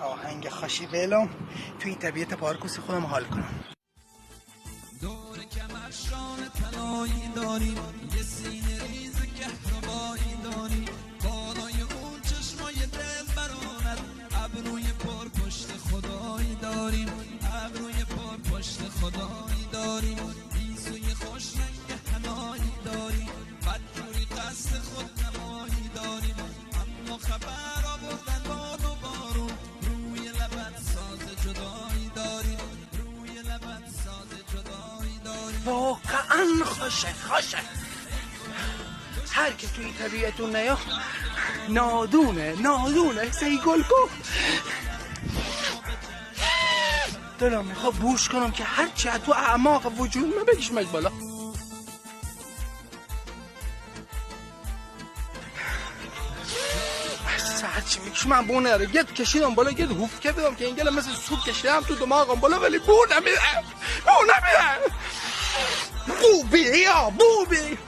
آهنگ خوشی ولم توی طبیعت پارکوس خودم حال کنم. دور کمرشان طلایی داری، یه سینه ریز کهربایی داری، بالای اون چشمای دل برانت، ابروی پر پشت خدایی داریم، ابروی پر پشت خدایی داریم، ایسوی خوش رنگ حنایی داریم، بدجوری قصد خود نمایی داریم، اما خبر آوردن باد و بارون، روی لبت ساز جدایی داریم، روی لبت ساز جدایی داریم. واقعا خوشه هر که توی طبیعتون نیا نادونه سی گل کو. دلم میخواد بوش کنم که هرچی از تو اعماق وجود من بکشمش بالا. ساعت چی میکشم من بو نره گت کشیدم بالا گت هوف کردم که اینگل مثل سوپ کشیدم تو دماغم بالا ولی بو نمیره بو بی